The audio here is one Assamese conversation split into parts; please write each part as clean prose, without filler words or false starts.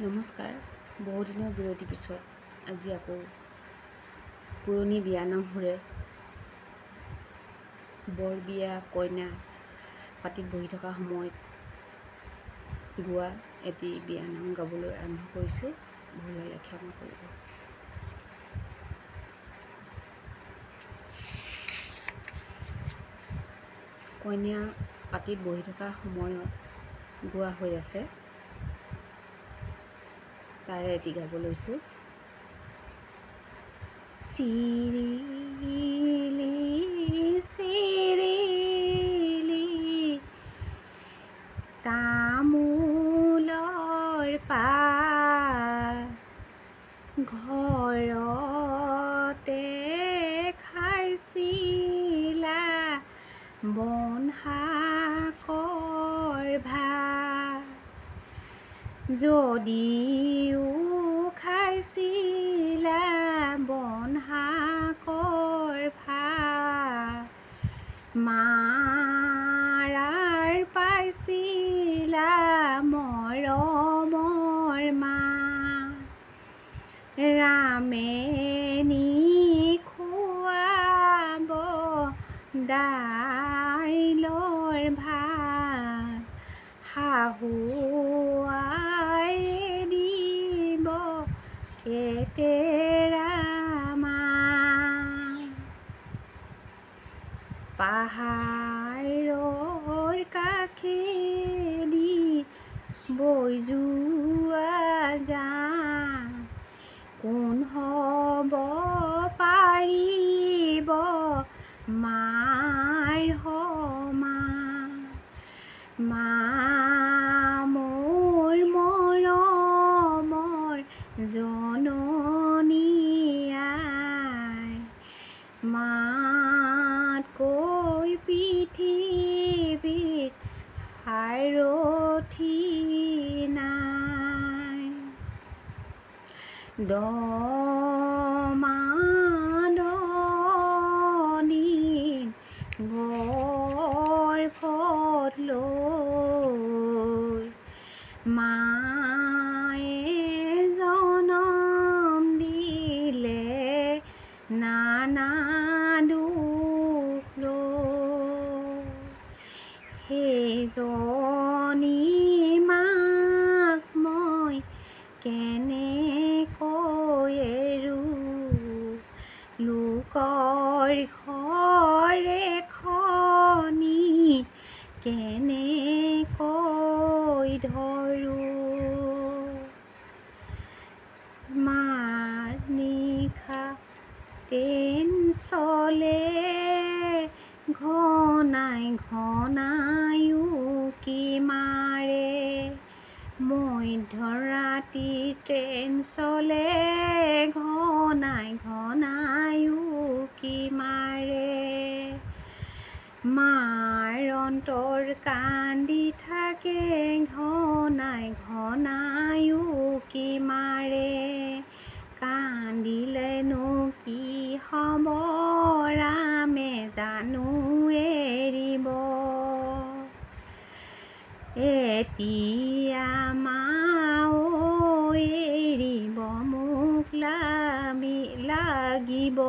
নমস্কাৰ। বহুদিনৰ বিৰতিৰ পিছত আজি আকৌ পুৰণি বিয়ানাম সুৰে বৰ বিয়া কইনা পাতিত বহি থকা সময়ত গোৱা এটি বিয়ানাম গাবলৈ আৰম্ভ কৰিছোঁ। ভুল হ'লে ক্ষমা কৰিব। কইনা পাতিত বহি থকা সময়ত গোৱা হৈ আছে, তাৰে এটি গাব লৈছোঁ। চিৰিলি চিৰিলি তামোলৰ পাত ঘৰতে খাইছিলা বনশাকৰ ভাত, যদিও খাইছিলা বনশাকৰ ভাত, মাৰাৰ পাইছিলা মৰমৰ মাত, ৰামে নি খুৱাব দাইলৰ ভাত, শাহুৱাই দিব কেটেৰামান, পাহাৰৰ কাষেদি বৈ যোৱা জান, কোন হ'ব পাৰিব মাৰ সমান, মা মোৰ মৰমৰ জননী আই, মাতকৈ পৃথিৱীত সাৰথি নাই, দমাদনিত গৰ্ভত লৈ মায়ে জনম দিলে নানা দুখ লৈ, সেইজনী মাক মই কেনেকৈ এৰো, লোকৰ ঘৰ এখনি কেনেকৈ ধৰো, মাজ নিশা ট্ৰেইন চলে ঘনাই ঘনাই উকি মাৰে, মধ্যৰাতি ট্ৰেইন চলে ঘনাই ঘনাই উকি মাৰে, মাৰ অন্তৰ কান্দি থাকে ঘনাই ঘনাই উকি মাৰে, কান্দিলেনো কি হ'ব ৰামে জানো এৰিব, এতিয়া মা এৰিব মোক লাগিব,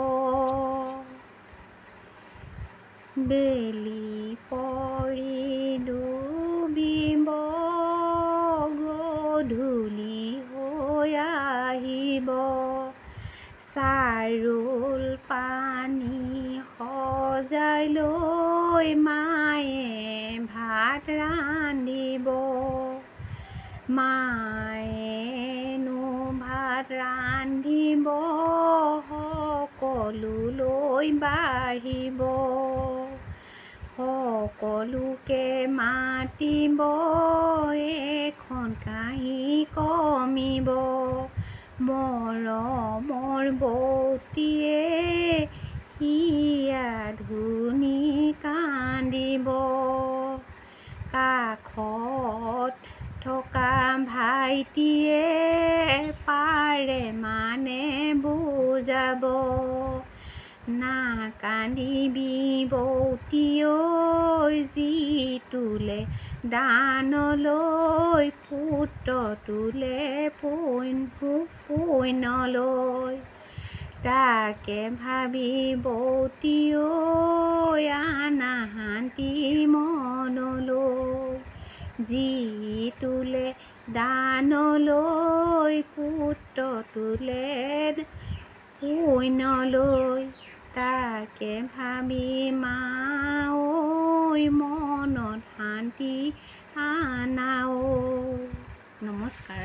বেলি পৰি ডুবিব গধূলি হৈ আহিব, চাউল পানী সজাই লৈ মায়ে ভাত ৰান্ধিব, মায়েনো ভাত ৰান্ধিব সকলো লৈ বাঢ়িব, সকলোকে মাতিব এখন কাঁহী কমিব, মৰমৰ বৌতিয়ে হিয়া ধুনি কান্দিব, কাষত থকা ভাইটিয়ে পাৰে মানে বুজাব, নাক নাকান্দিবি বৌতি ঐ যি তোলে দানলৈ পুত্ৰ তোলে পৈণলৈ তাকে ভাবি বৌতি ঐ আনা শান্তি মনলৈ যি তোলে দানলৈ পুত্ৰ তোলে পৈণলৈ তাকে ভাবি মা ঐ মনত শান্তি আনা ঐ। নমস্কাৰ।